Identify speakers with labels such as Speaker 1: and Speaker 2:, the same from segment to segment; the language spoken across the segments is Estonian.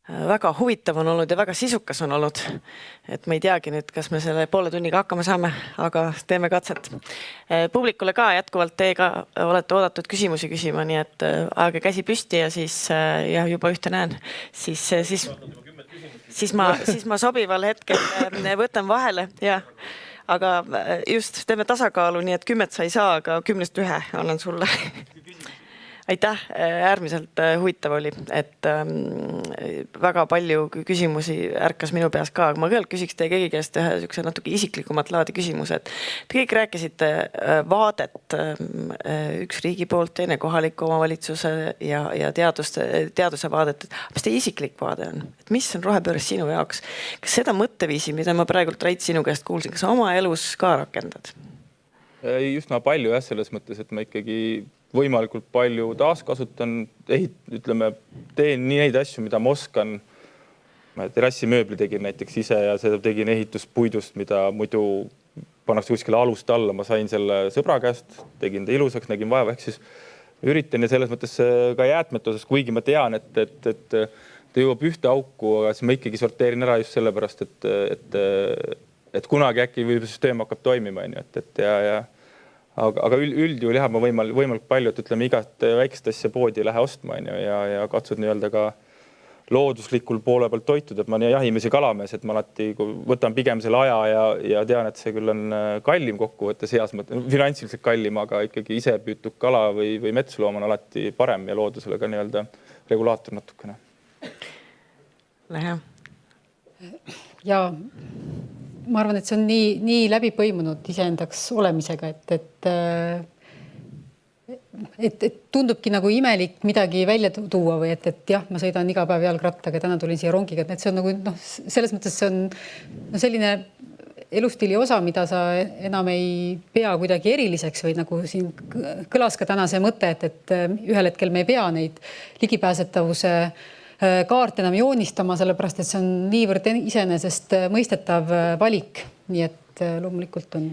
Speaker 1: väga huvitav on olnud ja väga sisukas on olnud. Et ma ei teagi nüüd, kas me selle poole tunniga hakkama saame, aga teeme katset. Publikule ka jätkuvalt teiega olete oodatud küsimusi küsima, nii et aega käsi püsti ja siis ja juba ühte näen. Siis ma sobival hetkel võtan vahele ja aga just teeme tasakaalu, nii et 10 sa ei saa, aga 10-st 1 annan sulle. Aitäh, äärmiselt huvitav oli, et väga palju küsimusi ärkas minu peas ka, aga ma kõigepealt küsiks teie kõigi käest ühe natuke isiklikumat laadi küsimuse, et te kõik rääkisite vaadet, üks riigi poolt, teine kohaliku omavalitsuse ja teaduse vaadet, mis teie isiklik vaade on? Et mis on rohepööres sinu jaoks? Kas seda mõtteviisi, mida ma praegult Rait sinu käest kuulsin, kas oma elus ka rakendad?
Speaker 2: Üsna palju jah, selles mõttes, et ma ikkagi võimalikult palju taaskasutan, teen nii neid asju, mida ma oskan. Ma terrassimööbli tegin näiteks ise ja seda tegin ehituspuidust, mida muidu pannakse kuskile alust alla. Ma sain selle sõbra käest, tegin ta ilusaks, nägin vaeva, ehk siis üritan ja selles mõttes ka jäätmete osas, kuigi ma tean, et ta jõuab ühte auku, aga siis ma ikkagi sorteerin ära just sellepärast, et kunagi äkki või süsteem hakkab toimima. Aga üldjuhul jah, ma võimalik palju, et ütleme igat väikest asja poodi ei lähe ostma ja katsud nii-öelda ka looduslikul poole pealt toituda, et ma jahimees ja kalamees, et ma alati võtan pigem selle aja ja tean, et see küll on kallim kokkuvõttes heas mõttes, finantsiliselt kallim, aga ikkagi ise püütud kala või metsloom on alati parem ja loodusele ka nii-öelda regulaator natukene.
Speaker 1: Lähe.
Speaker 3: Ja ma arvan, et see on nii läbi põimunud iseendaks olemisega, et tundubki nagu imelik midagi välja tuua või et jah, ma sõidan iga päev jalgrattaga, täna tulin siia rongiga, et see on nagu, selles mõttes see on selline elustiili osa, mida sa enam ei pea kuidagi eriliseks või nagu siin kõlas ka täna see mõte, et ühel hetkel me ei pea neid ligipääsetavuse kaart enam joonistama, sellepärast, et see on niivõrd iseenesest mõistetav valik. Nii et loomulikult on.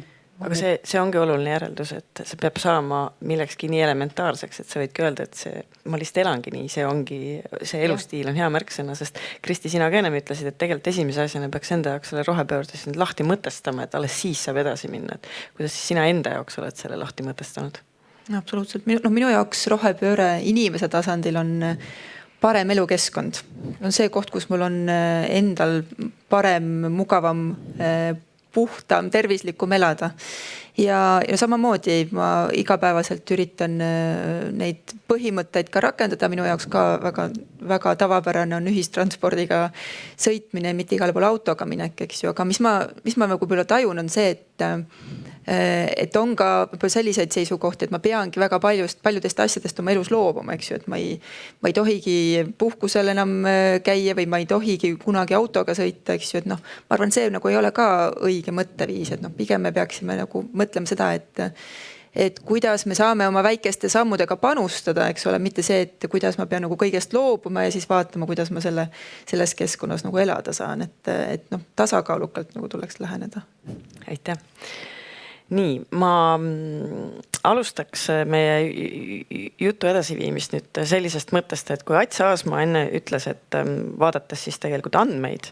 Speaker 1: Aga see ongi oluline järeldus, et see peab saama millekski nii elementaarseks, et sa võidki öelda, et ma lihtsalt elangi nii, see elustiil on hea märksõna, sest Kristi, sina ka ennem ütlesid, et tegelikult esimese asjana peaks enda jaoks selle rohepöördes lahti mõtestama, et alles siis saab edasi minna. Et kuidas siis sina enda jaoks oled selle lahti mõtestanud?
Speaker 4: Absoluutselt. Minu jaoks rohepööre inimese tasandil on parem elukeskkond. On see koht, kus mul on endal parem, mugavam, puhtam, tervislikum elada. Ja samamoodi ma igapäevaselt üritan neid põhimõtteid ka rakendada. Minu jaoks ka väga tavapärane on ühistranspordiga sõitmine, mitte igal pool autoga minek, eks ju. Aga mis ma nagu palju tajun on see, et on ka selliseid seisukohti, et ma peangi väga paljudest asjadest oma elus loobuma, eks ju, et ma ei tohigi puhkusel enam käia või ma ei tohigi kunagi autoga sõita, eks ju, et ma arvan, see nagu ei ole ka õige mõtteviis, et pigem me peaksime nagu mõtlema seda, et kuidas me saame oma väikeste sammudega panustada, eks ole, mitte see, et kuidas ma pean nagu kõigest loobuma ja siis vaatama, kuidas ma selles keskkonnas nagu elada saan, et tasakaalukalt nagu tuleks läheneda.
Speaker 1: Aitäh. Nii, ma alustaks meie jutu edasiviimist nüüd sellisest mõttest, et kui Ats Aasma enne ütles, et vaadates siis tegelikult andmeid,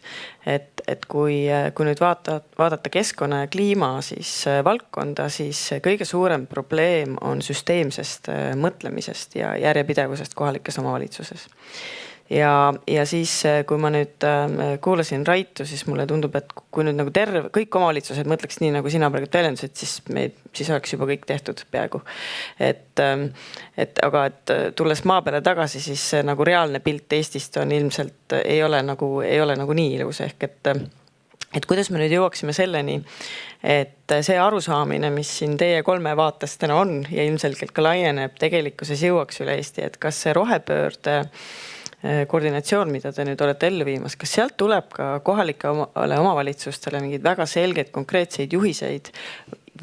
Speaker 1: et kui nüüd vaadata keskkonna ja kliima siis valdkonda, siis kõige suurem probleem on süsteemsest mõtlemisest ja järjepidevusest kohalikes omavalitsuses. Ja siis, kui ma nüüd kuulasin Raitu, siis mulle tundub, et kui nüüd nagu kõik omavalitsused mõtleks nii, nagu sina praegu väljendusid, siis oleks juba kõik tehtud peaaegu. Aga tulles maa peale tagasi, siis nagu reaalne pilt Eestist on ilmselt ei ole nagu nii ilus. Ehk et kuidas me nüüd jõuaksime selleni, et see arusaamine, mis siin teie 3 vaatest täna on ja ilmselgelt ka laieneb, tegelikkuses jõuaks üle Eesti, et kas see rohepöörde koordinatsioon, mida te nüüd olete ellu viimas, kas sealt tuleb ka kohalikele omavalitsustele mingeid väga selgeid konkreetseid juhiseid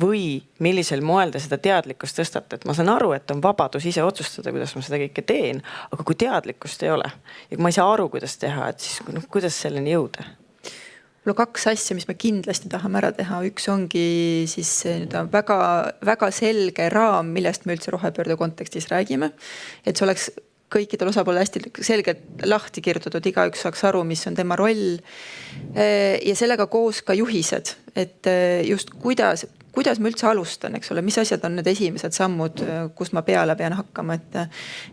Speaker 1: või millisel moel te seda teadlikkust tõstate? Et ma saan aru, et on vabadus ise otsustada, kuidas ma seda kõike teen, aga kui teadlikkust ei ole ja kui ma ei saa aru, kuidas teha, et siis kuidas selleni jõuda?
Speaker 4: Mul on 2 asja, mis me kindlasti tahame ära teha. Üks ongi siis väga selge raam, millest me üldse rohepöörde kontekstis räägime. Et see oleks kõikidel osapoolel hästi selgelt lahti kirjutatud, igaüks saaks aru, mis on tema roll. Ja sellega koos ka juhised, et just kuidas ma üldse alustan, eks ole, mis asjad on need esimesed sammud, kus ma peale pean hakkama,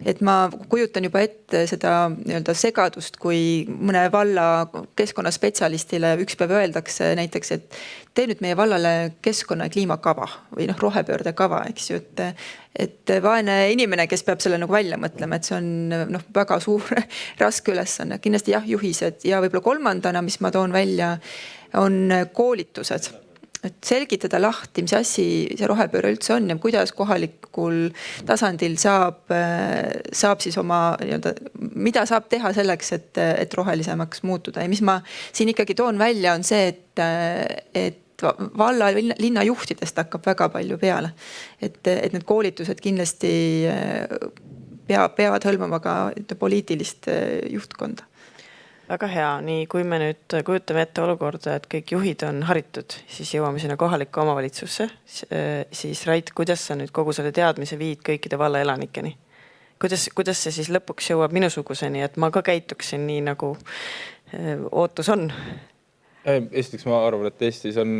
Speaker 4: et ma kujutan juba ette seda nii-öelda segadust, kui mõne valla keskkonnaspetsialistile üks päev öeldakse näiteks, et tee nüüd meie vallale keskkonna- ja kliimakava või rohepöördekava, eks ju, et vaene inimene, kes peab selle nagu välja mõtlema, et see on väga suur raske ülesanne. Kindlasti jah, juhised ja võib-olla kolmandana, mis ma toon välja, on koolitused. Et selgitada lahti, mis asi see rohepööre üldse on ja kuidas kohalikul tasandil saab siis oma mida saab teha selleks, et rohelisemaks muutuda. Ja mis ma siin ikkagi toon välja on see, et valla linna juhtidest hakkab väga palju peale. Et need koolitused kindlasti peavad hõlmama ka poliitilist juhtkonda.
Speaker 1: Väga hea, nii kui me nüüd kujutame ette olukorda, et kõik juhid on haritud, siis jõuame sinna kohalikku omavalitsusse, siis Rait, kuidas sa nüüd kogu selle teadmise viid kõikide valla elanikeni? Kuidas see siis lõpuks jõuab minusuguseni, et ma ka käituksin nii, nagu ootus on?
Speaker 2: Esiteks ma arvan, et Eestis on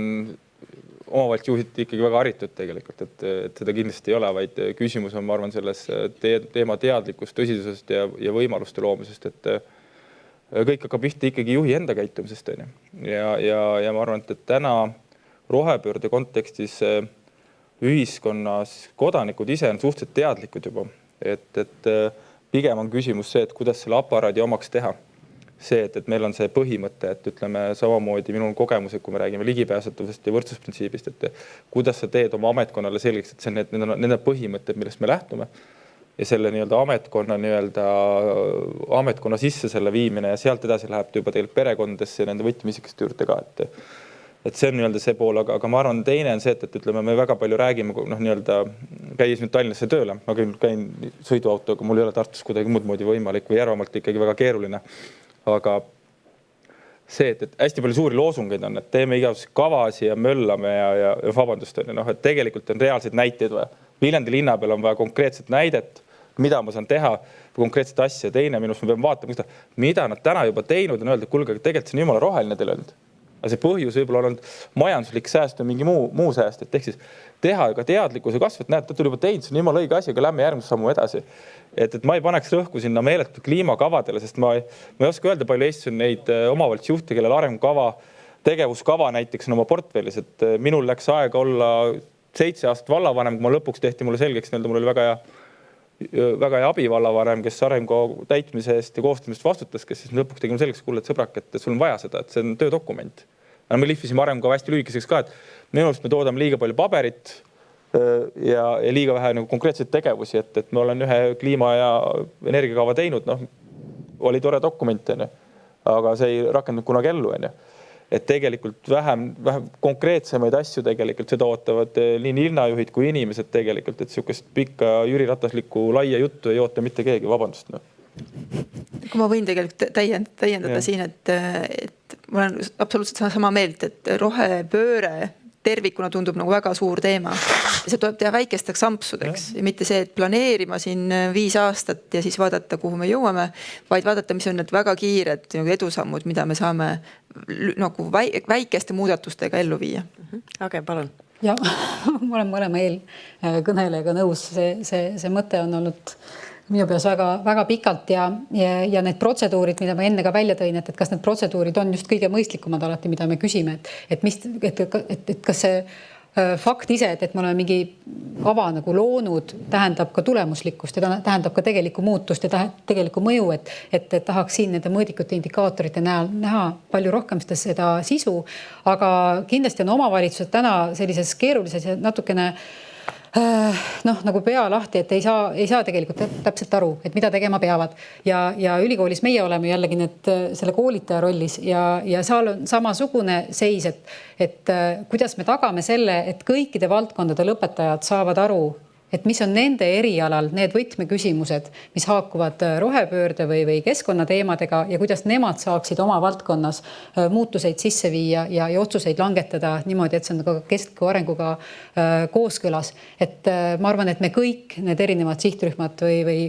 Speaker 2: omavalitsusjuhid ikkagi väga haritud tegelikult, et seda kindlasti ei ole, vaid küsimus on, ma arvan, selles teema teadlikust, tõsisusest ja võimaluste loomisest, et kõik hakkab pihta ikkagi juhi enda käitumisest. Ja ma arvan, et täna rohepöörde kontekstis ühiskonnas kodanikud ise on suhteliselt teadlikud juba. Et pigem on küsimus see, et kuidas selle aparaadi omaks teha. See, et meil on see põhimõte, et ütleme samamoodi minul on kogemus, et kui me räägime ligipääsetavusest ja võrdsusprintsiibist, et kuidas sa teed oma ametkonnale selgeks, et see on nende põhimõtted, millest me lähtume. Ja selle ametkonna sisse selle viimine ja sealt edasi läheb juba tegelikult perekondadesse ja nende võtmisikeste juurde ka. Et see on see pool, aga ma arvan, teine on see, et ütleme, me väga palju räägime, käis nüüd Tallinnasse tööle, ma käin sõiduautoga, mul ei ole Tartus kuidagi muud moodi võimalik või Järvamaalt ikkagi väga keeruline. Aga see, et hästi palju suuri loosungeid on, et teeme igasuguse kavasi ja möllame ja vabandust on, et tegelikult on reaalseid näiteid vaja. Viljandi linna peal on vaja konkreetset näidet, mida ma saan teha, konkreetset asja. Teine minust me peame vaatama, mida nad täna juba teinud on öelda, kuulge, tegelikult see on jumala roheline teil öelnud. Aga see põhjus võib-olla on majanduslik sääst või mingi muu sääst, et ehk siis teha ka teadlikkuse kasv, et näed, ta tuli juba teinud, see on jumala õige asi, aga lähme järgmise sammu edasi. Et ma ei paneks rõhku sinna meeletud kliimakavadele, sest ma ei oska öelda, palju Eestis on neid omavalitsusjuhte, kellel arengukava, tegevuskava näiteks on oma portfellis, et minul läks aega olla 7 aastat vallavanem, kui ma lõpuks tehti mulle selgeks, mul oli väga hea abivallavanem, kes arengu täitmise eest ja koostamist vastutas, kes siis lõpuks tegime selgeks, kuule, et sõbrak, et sul on vaja seda, et see on töödokument. Aga me lihvisime arengukava hästi lühikeseks ka, et minu arust me toodame liiga palju paberit ja liiga vähe konkreetseid tegevusi, et me olen ühe kliima- ja energiakava teinud, oli tore dokument, aga see ei rakendunud kunagi ellu. Et tegelikult vähem konkreetsemaid asju tegelikult seda ootavad nii linnajuhid kui inimesed tegelikult, et sihukest pikka Jüri Rataslikku laia juttu ei oota mitte keegi, vabandust.
Speaker 4: Kui ma võin tegelikult täiendada siin, et ma olen absoluutselt sama meelt, et rohepööre tervikuna tundub nagu väga suur teema. See tuleb teha väikesteks sampsudeks ja mitte see, et planeerima siin 5 aastat ja siis vaadata, kuhu me jõuame, vaid vaadata, mis on need väga kiired edusammud, mida me saame nagu väikeste muudatustega ellu viia.
Speaker 3: Age, palun. Ja ma olen mõlema eelkõnelejaga nõus. See mõte on olnud minu peas väga pikalt ja need protseduurid, mida ma enne ka välja tõin, et kas need protseduurid on just kõige mõistlikumad alati, mida me küsime, et kas see fakt ise, et me oleme mingi kava nagu loonud, tähendab ka tulemuslikkust ja tähendab ka tegelikku muutust ja tegelikku mõju, et tahaks siin nende mõõdikute indikaatorite näha palju rohkem seda sisu, aga kindlasti on omavalitsused täna sellises keerulises ja natukene nagu pea lahti, et ei saa tegelikult täpselt aru, et mida tegema peavad. Ja ülikoolis meie oleme jällegi selle koolitaja rollis ja seal on samasugune seis, et kuidas me tagame selle, et kõikide valdkondade lõpetajad saavad aru, et mis on nende erialal need võtmeküsimused, mis haakuvad rohepöörde või keskkonnateemadega ja kuidas nemad saaksid oma valdkonnas muutuseid sisse viia ja otsuseid langetada niimoodi, et see on ka kestliku arenguga kooskõlas. Et ma arvan, et me kõik need erinevad sihtrühmad või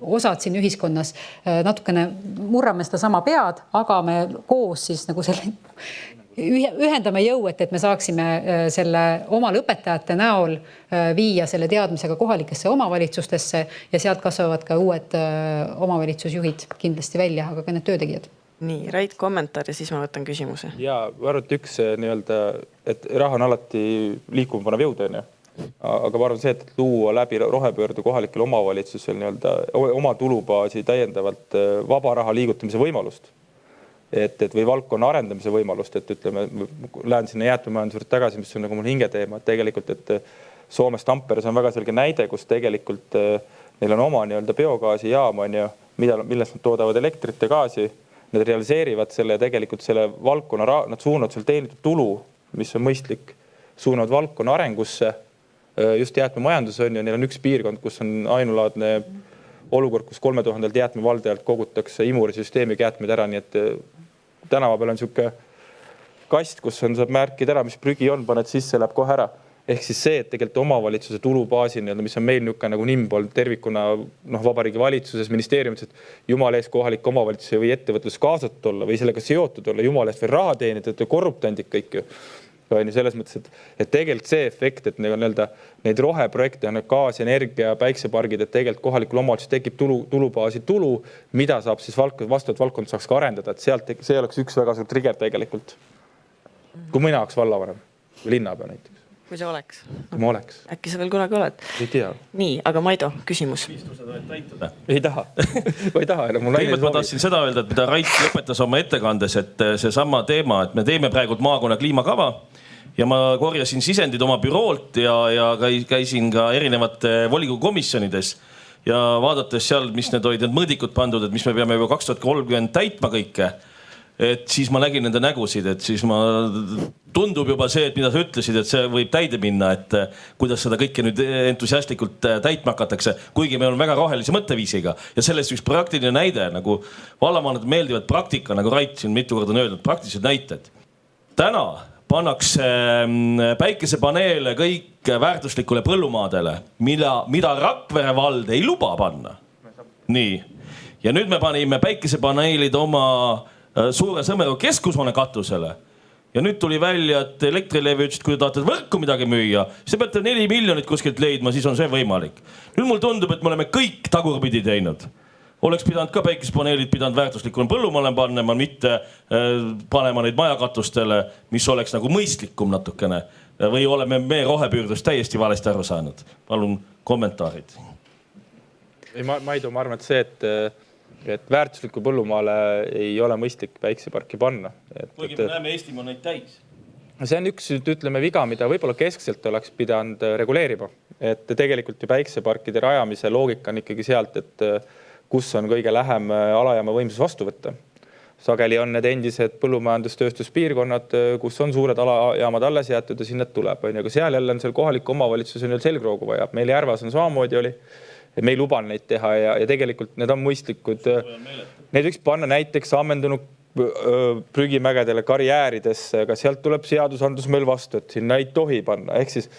Speaker 3: osad siin ühiskonnas natukene murrame seda sama pead, aga me koos siis nagu selle ühendame jõu, et me saaksime selle oma õpetajate näol viia selle teadmisega kohalikesse omavalitsustesse ja sealt kasvavad ka uued omavalitsusjuhid kindlasti välja, aga ka need töötegijad.
Speaker 1: Nii, Rait, kommentaar ja siis ma võtan küsimuse.
Speaker 2: Ja arvat üks nii-öelda, et raha on alati liikuma panev jõud, on ju. Aga ma arvan see, et luua läbi rohepöörde kohalikele omavalitsusel nii-öelda oma tulubaasi täiendavalt vaba raha liigutamise võimalust. Et või valdkonna arendamise võimalust, et ütleme, lähen sinna jäätmemajanduse tagasi, mis on nagu mul hingeteema, et tegelikult, et Soomes Tamperes on väga selge näide, kus tegelikult neil on oma nii-öelda biogaasijaam, on ju, millest nad toodavad elektrit ja gaasi, nad realiseerivad selle ja tegelikult selle valdkonna, nad suunavad seal teenitud tulu, mis on mõistlik, suunavad valdkonna arengusse, just jäätmemajandus on ju, neil on üks piirkond, kus on ainulaadne olukord, kus 3000 jäätmevaldajalt kogutakse imurisüsteemi jäätmed ära, nii et tänava peal on siuke kast, kus on, saab märkida ära, mis prügi on, paned sisse, läheb kohe ära. Ehk siis see, et tegelikult omavalitsuse tulubaasi, mis on meil niuke nagu nimbol tervikuna vabariigi valitsuses, ministeeriumis, et jumala eest kohalik omavalitsuse või ettevõtlus kaasatud olla või sellega seotud olla, jumala eest või raha teenida, korruptandid kõik ju. Selles mõttes, et tegelikult see efekt, et neid roheprojekte on gaas, energia, päiksepargid, et tegelikult kohalikul omavalitsus tekib tulubaasi tulu, mida saab siis vastavalt valdkond saaks ka arendada, et sealt see oleks üks väga suur trigger tegelikult. Kui mina oleks vallavanem või linnapea näiteks.
Speaker 1: Kui see oleks.
Speaker 2: Kui ma oleks.
Speaker 1: Äkki sa veel kunagi oled?
Speaker 2: Ei tea.
Speaker 1: Nii, aga Maido, küsimus.
Speaker 2: Ei taha. Ma ei taha.
Speaker 5: Kõigepealt ma tahtsin seda öelda, et mida Rait lõpetas oma ettekandes, et see sama teema, et me teeme praegu maakonna kliimakava ja ma korjasin sisendid oma büroolt ja käisin ka erinevate volikogu komisjonides ja vaadates seal, mis need olid need mõõdikud pandud, et mis me peame juba 2030 täitma kõike, et siis ma nägin nende nägusid, et siis tundub juba see, et mida sa ütlesid, et see võib täide minna, et kuidas seda kõike nüüd entusiastlikult täitma hakatakse, kuigi meil on väga rohelise mõtteviisiga ja sellest üks praktiline näide, nagu vallamaanad meeldivad praktika, nagu Rait siin mitu korda on öelnud, praktilised näited. Täna pannakse päikesepaneele kõik väärtuslikule põllumaadele, mida Rakvere vald ei luba panna. Nii. Ja nüüd me panime päikesepaneelid oma suure Sõmeru keskushoone katusele. Ja nüüd tuli välja, et Elektrilevi ütles, et kui te tahate võrku midagi müüa, siis te peate 4 miljonit kuskilt leidma, siis on see võimalik. Nüüd mul tundub, et me oleme kõik tagurpidi teinud. Oleks pidanud ka päikesepaneelid pidanud väärtuslikule põllumaale panema, mitte panema neid majakatustele, mis oleks nagu mõistlikum natukene. Või oleme me rohepüürdust täiesti valesti aru saanud? Palun kommentaarid.
Speaker 2: Ma arvan, et see, et väärtuslikku põllumaale ei ole mõistlik päikseparki panna.
Speaker 5: Kuigi me näeme Eestimaa neid täis.
Speaker 2: See on üks, ütleme, viga, mida võib-olla keskselt oleks pidanud reguleerima. Et tegelikult ju päikseparkide rajamise loogika on ikkagi sealt, et kus on kõige lähem alajaama võimsus vastu võtta. Sageli on need endised põllumajandustööstuspiirkonnad, kus on suured alajaamad alles jäetud ja sinna tuleb. Aga seal jälle on seal kohaliku omavalitsuse selgroogu vaja. Meil Järvas on samamoodi oli. Me ei luba neid teha ja tegelikult need on mõistlikud. Need võiks panna näiteks ammendunud prügimägedele karjääridesse, aga sealt tuleb seadusandlus meil vastu, et sinna ei tohi panna. Ehk siis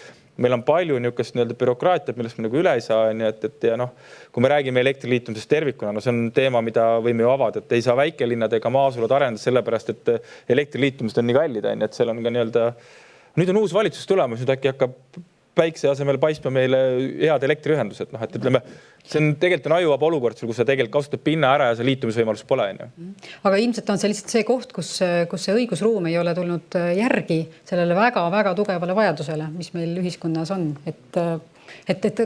Speaker 2: meil on palju niukest bürokraatiat, millest me nagu üle ei saa. Kui me räägime elektriliitumisest tervikuna, see on teema, mida võime ju avada, et ei saa väikelinnadega maasulad arendada sellepärast, et elektriliitumised on nii kallid. Et seal on ka nüüd on uus valitsus tulemas, nüüd äkki hakkab päikse asemel paistma meile head elektriühendused. Et ütleme, see on tegelikult ajuvaba olukord, kus sa tegelikult kasutad pinna ära ja see liitumisvõimalus pole.
Speaker 3: Aga ilmselt on see lihtsalt see koht, kus see õigusruum ei ole tulnud järgi sellele väga-väga tugevale vajadusele, mis meil ühiskonnas on. Et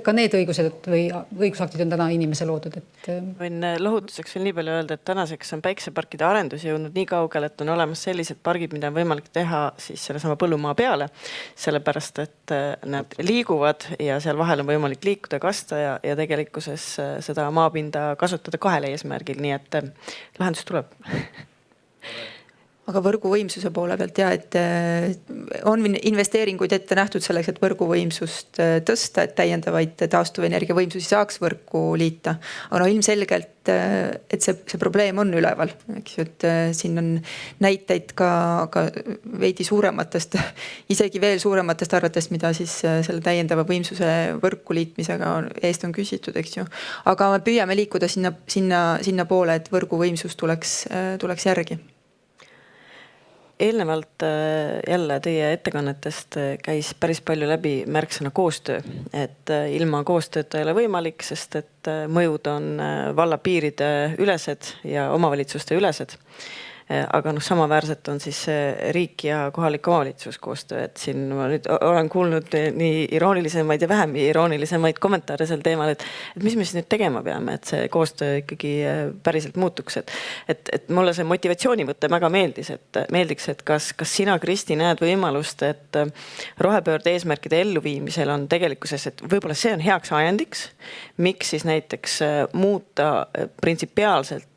Speaker 3: ka need õigused või õigusaktid on täna inimese loodud.
Speaker 1: Võin lohutuseks veel nii palju öelda, et tänaseks on päikseparkide arendus jõudnud nii kaugel, et on olemas sellised pargid, mida on võimalik teha siis selle sama põllumaa peale, sellepärast, et nad liiguvad ja seal vahel on võimalik liikuda, kasta ja tegelikkuses seda maapinda kasutada kahele eesmärgil, nii et lahendus tuleb.
Speaker 4: aga võrguvõimsuse poole pealt et on investeeringuid ette nähtud selleks, et võrguvõimsust tõsta, et täiendavaid taastuvenergia võimsusi saaks võrku liita. Aga ilmselgelt, et see probleem on üleval, eks ju, et siin on näiteid ka veidi suurematest, isegi veel suurematest arvetest, mida siis selle täiendava võimsuse võrku liitmisega eest on küsitud, eks ju. Aga me püüame liikuda sinna poole, et võrguvõimsus tuleks järgi.
Speaker 1: Eelnevalt jälle teie ettekannetest käis päris palju läbi märksõna koostöö, et ilma koostööta ei ole võimalik, sest et mõjud on vallapiiride ülesed ja omavalitsuste ülesed. Aga samaväärselt on siis riik ja kohalik omavalitsus koostöö, et siin ma nüüd olen kuulnud nii iroonilisemaid ja vähem iroonilisemaid kommentaare sel teemal, et mis me siis nüüd tegema peame, et see koostöö ikkagi päriselt muutuks. Et mulle see motivatsioonivõte väga meeldiks, et kas sina, Kristi, näed võimalust, et rohepöörde eesmärkide elluviimisel on tegelikkuses, et võib-olla see on heaks ajendiks, miks siis näiteks muuta printsipiaalselt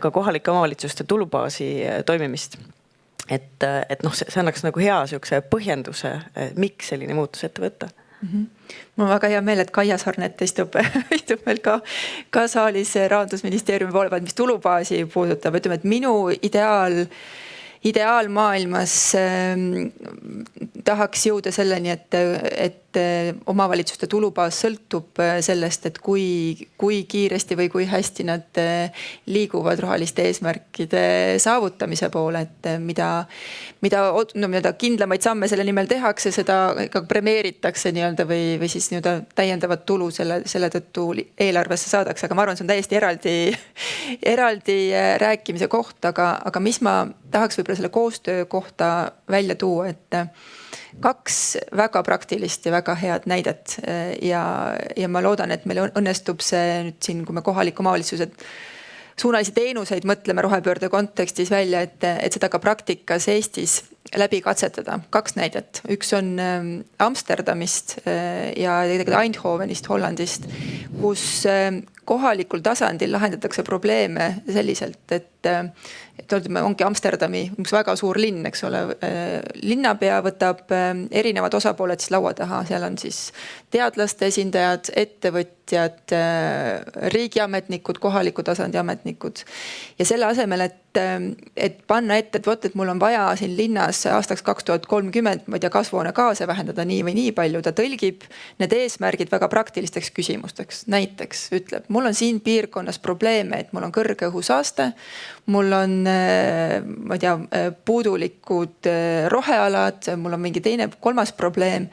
Speaker 1: ka kohalike omavalitsuste tulubaasi toimimist. Et see annaks nagu hea siukse põhjenduse, miks selline muutus ette võtta.
Speaker 4: Mul on väga hea meel, et Kaia Sarnet istub meil ka saalis Rahandusministeeriumi poole pealt, mis tulubaasi puudutab. Ütleme, et minu ideaalmaailmas tahaks jõuda selleni, et omavalitsuste tulubaas sõltub sellest, et kui kiiresti või kui hästi nad liiguvad roheliste eesmärkide saavutamise poole, et mida kindlamaid samme selle nimel tehakse, seda ka premeeritakse või siis täiendavat tulu selle tõttu eelarvesse saadakse. Aga ma arvan, see on täiesti eraldi rääkimise koht, aga mis ma tahaks võib-olla selle koostöö kohta välja tuua, et 2 väga praktilist ja väga head näidet ja ma loodan, et meil õnnestub see nüüd siin, kui me kohalik omavalitsused suunalisi teenuseid mõtleme rohepöörde kontekstis välja, et seda ka praktikas Eestis läbi katsetada. 2 näidet. Üks on Amsterdamist ja Eindhovenist Hollandist, kus kohalikul tasandil lahendatakse probleeme selliselt, et ongi Amsterdami üks väga suur linn, eks ole. Linnapea võtab erinevad osapooled siis laua taha, seal on siis teadlaste esindajad, ettevõtjad, riigiametnikud, kohaliku tasandi ametnikud. Ja selle asemel, et panna ette, et mul on vaja siin linnas aastaks 2030, ma ei tea, kasvuhoonegaase vähendada nii või nii palju, ta tõlgib need eesmärgid väga praktilisteks küsimusteks. Näiteks ütleb, mul on siin piirkonnas probleeme, et mul on kõrge õhusaaste, mul on, ma ei tea, puudulikud rohealad, mul on mingi teine, 3. probleem.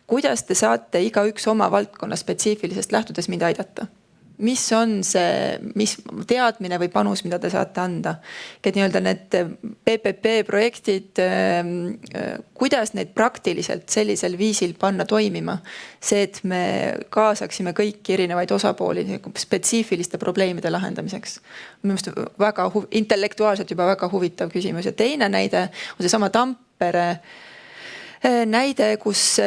Speaker 4: Kuidas te saate igaüks oma valdkonna spetsiifilisest lähtudes mind aidata? Mis on see teadmine või panus, mida te saate anda? Et need PPP projektid, kuidas neid praktiliselt sellisel viisil panna toimima? See, et me kaasaksime kõiki erinevaid osapooli spetsiifiliste probleemide lahendamiseks. Minu meelest väga intellektuaalselt juba väga huvitav küsimus. Ja teine näide on see sama Tampere näide, kus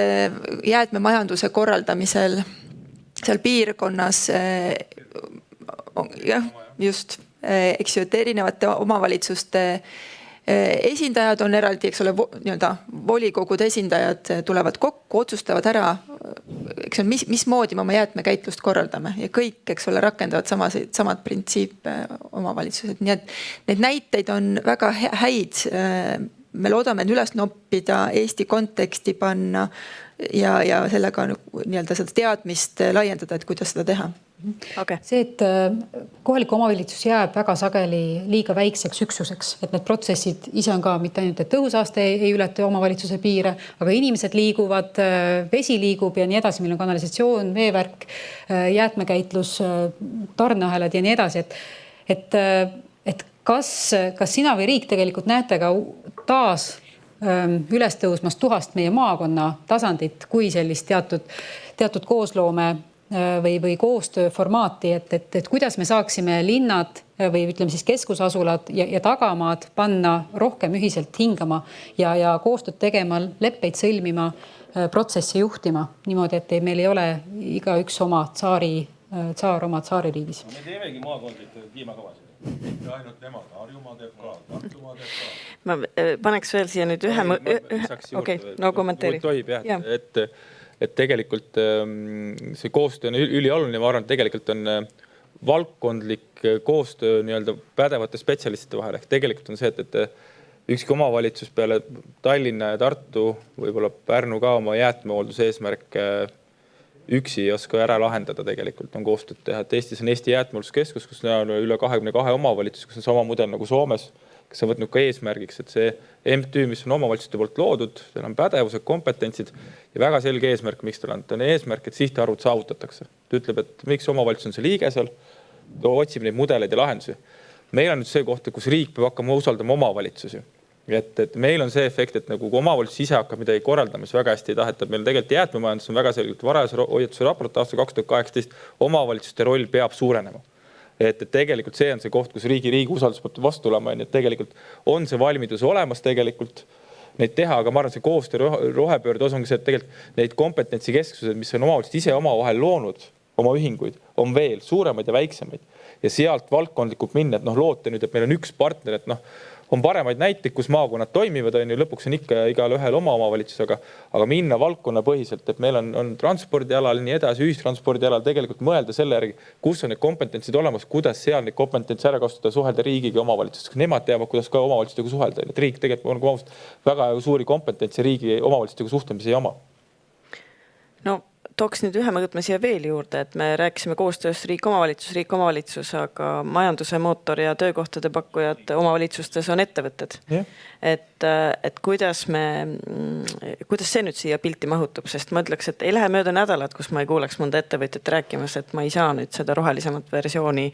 Speaker 4: jäätmemajanduse korraldamisel seal piirkonnas, just, eks ju, et erinevate omavalitsuste esindajad on eraldi, eks ole, volikogude esindajad tulevad kokku, otsustavad ära, eks on, mismoodi me oma jäätmekäitlust korraldame ja kõik, eks ole, rakendavad samad printsiipe omavalitsused. Nii et need näiteid on väga häid. Me loodame üles noppida, Eesti konteksti panna ja sellega seda teadmist laiendada, et kuidas seda teha.
Speaker 1: Okay.
Speaker 3: See, et kohalik omavalitsus jääb väga sageli liiga väikseks üksuseks, et need protsessid ise on ka mitte ainult, et õhusaaste ei ületa omavalitsuse piire, aga inimesed liiguvad, vesi liigub ja nii edasi. Meil on kanalisatsioon, veevärk, jäätmekäitlus, tarneahelad ja nii edasi. Et kas sina või riik tegelikult näete ka taas üles tõusmas tuhast meie maakonna tasandit kui sellist teatud koosloome või koostööformaati, et kuidas me saaksime linnad või ütleme siis keskusasulad ja tagamaad panna rohkem ühiselt hingama ja koostööd tegema, leppeid sõlmima, protsessi juhtima niimoodi, et meil ei ole igaüks oma tsaari tsaar oma tsaaririigis.
Speaker 5: Me teemegi maakondlikke kliimakavasid.
Speaker 6: Mitte ainult nemad, Harjumaa teeb ka, Tartumaa teeb ka.
Speaker 1: Ma paneks veel siia nüüd ühe... Okei, no kommenteeri.
Speaker 2: Tohib jah, et tegelikult see koostöö on ülioluline. Ma arvan, et tegelikult on valdkondlik koostöö nii-öelda pädevate spetsialistide vahel. Ehk tegelikult on see, et ükski omavalitsus peale Tallinna ja Tartu, võib-olla Pärnu ka oma jäätmehoolduse eesmärk üksi ei oska ära lahendada tegelikult, on koostööd teha. Et Eestis on Eesti jäätmehoolduskeskus, kus on üle 22 omavalitsus, kus on sama mudel nagu Soomes, kes on võtnud ka eesmärgiks, et see MTÜ, mis on omavalitsuste poolt loodud, seal on pädevused, kompetentsid ja väga selge eesmärk, miks tal on. Ta on eesmärk, et sihtarvud saavutatakse. Ta ütleb, et miks omavalitsus on see liige seal, otsib neid mudeleid ja lahendusi. Meil on nüüd see koht, kus riik peab hakkama usaldama omavalitsusi. Et meil on see efekt, et nagu kui omavalitsus ise hakkab midagi korraldama, mis väga hästi ei taheta. Meil tegelikult jäätmemajandus on väga selgelt varajase hoiatuse raport aasta 2018. Omavalitsuste roll peab suurenema. Et tegelikult see on see koht, kus riigi usaldus peab vastu tulema. Et tegelikult on see valmidus olemas tegelikult neid teha, aga ma arvan, see koostöö rohepöörde osa ongi see, et tegelikult neid kompetentsikeskused, mis on omavalitsused ise omavahel loonud, oma ühinguid, on veel suuremaid ja väiksemaid. Ja sealt valdkondlikult minna, et loota nüüd, et meil on üks partner, et on paremaid näiteid, kus maakonnad toimivad, on ju, lõpuks on ikka igal ühel oma omavalitsus, aga minna valdkonna põhiselt, et meil on transpordialal nii edasi, ühistranspordialal tegelikult mõelda selle järgi, kus on need kompetentsid olemas, kuidas seal neid kompetentsi ära kasutada, suhelda riigiga ja omavalitsustega. Nemad teavad, kuidas ka omavalitsustega suhelda. Et riik tegelikult on väga suuri kompetentsi riigi omavalitsustega suhtlemise ja oma.
Speaker 1: No tooks nüüd ühe mõõtme siia veel juurde, et me rääkisime koostööst riik-omavalitsus, aga majanduse mootor ja töökohtade pakkujad omavalitsustes on ettevõtted. Et kuidas see nüüd siia pilti mahutub, sest ma ütleks, et ei lähe mööda nädalat, kus ma ei kuuleks mõnda ettevõtjat rääkimas, et ma ei saa nüüd seda rohelisemat versiooni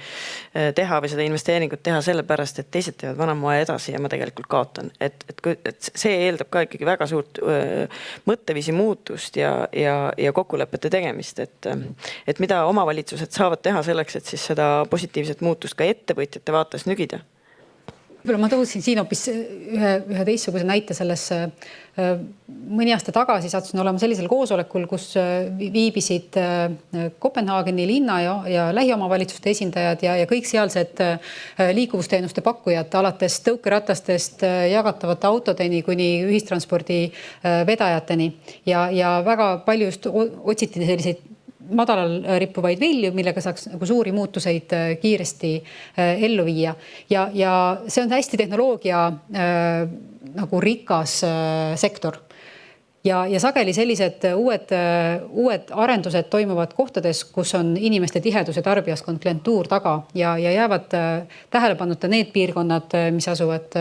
Speaker 1: teha või seda investeeringut teha sellepärast, et teised teevad vanamoe edasi ja ma tegelikult kaotan. Et see eeldab ka ikkagi väga suurt mõtteviisi muutust ja kokkulepete tegemist, et mida omavalitsused saavad teha selleks, et siis seda positiivset muutust ka ettevõtjate vaates nügida.
Speaker 3: Ma tõusin siin hoopis ühe teistsuguse näite selles. Mõni aasta tagasi sattusin olema sellisel koosolekul, kus viibisid Kopenhaageni linna ja lähiomavalitsuste esindajad ja kõik sealsed liikuvusteenuste pakkujad alates tõukeratastest, jagatavate autodeni kuni ühistranspordi vedajateni. Ja väga palju just otsiti selliseid madalal rippuvaid vilju, millega saaks nagu suuri muutuseid kiiresti ellu viia. Ja see on hästi tehnoloogia nagu rikas sektor. Ja sageli sellised uued arendused toimuvad kohtades, kus on inimeste tihedus ja tarbijaskond klientuur taga ja jäävad tähelepanuta need piirkonnad, mis asuvad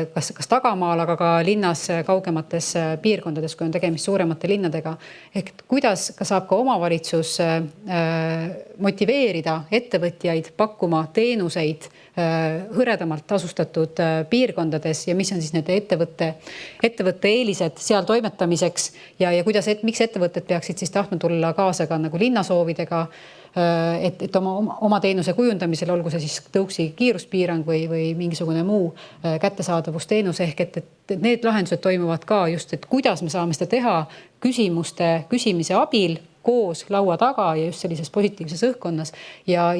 Speaker 3: kas tagamaal, aga ka linnas kaugemates piirkondades, kui on tegemist suuremate linnadega. Ehk kuidas saab ka omavalitsus motiveerida ettevõtjaid pakkuma teenuseid hõredamalt tasustatud piirkondades ja mis on siis need ettevõtte eelised seal toimetamiseks ja miks ettevõtted peaksid siis tahtma tulla kaasa ka nagu linnasoovidega, et oma teenuse kujundamisel, olgu see siis tõuksi kiiruspiirang või mingisugune muu kättesaadavusteenus ehk, et need lahendused toimuvad ka just, et kuidas me saame seda teha küsimuste küsimise abil koos laua taga ja just sellises positiivses õhkkonnas. Ja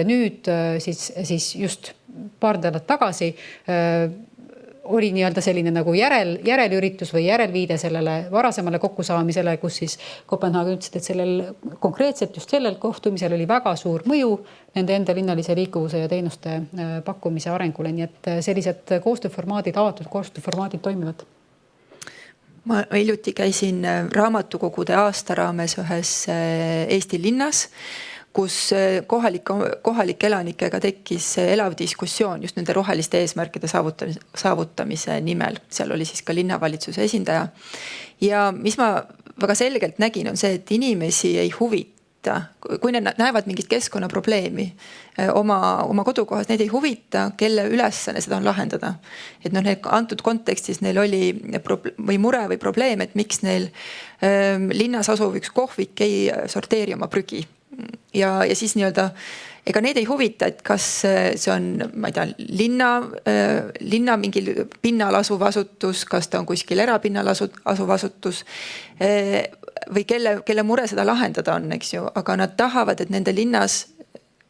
Speaker 3: nüüd siis just paar nädalat tagasi oli nii-öelda selline nagu järelüritus või järelviide sellele varasemale kokkusaamisele, kus siis Kopenhaagen ütlesid, et konkreetselt just sellel kohtumisel oli väga suur mõju nende enda linnalise liikuvuse ja teenuste pakkumise arengule. Nii et sellised koostööformaadid, avatud koostööformaadid toimivad.
Speaker 4: Ma hiljuti käisin raamatukogude aasta raames ühes Eesti linnas, kus kohalike elanikega tekkis elav diskussioon just nende roheliste eesmärkide saavutamise nimel. Seal oli siis ka linnavalitsuse esindaja. Ja mis ma väga selgelt nägin, on see, et inimesi ei huvita, kui need näevad mingit keskkonnaprobleemi oma kodukohas, neid ei huvita, kelle ülesanne seda on lahendada. Et antud kontekstis neil oli või mure või probleem, et miks neil linnas asuv üks kohvik ei sorteeri oma prügi. Ja siis nii-öelda, ega neid ei huvita, et kas see on, ma ei tea, linna mingil pinnal asuv asutus, kas ta on kuskil erapinnal asuv asutus. või kelle mure seda lahendada on, eks ju, aga nad tahavad, et nende linnas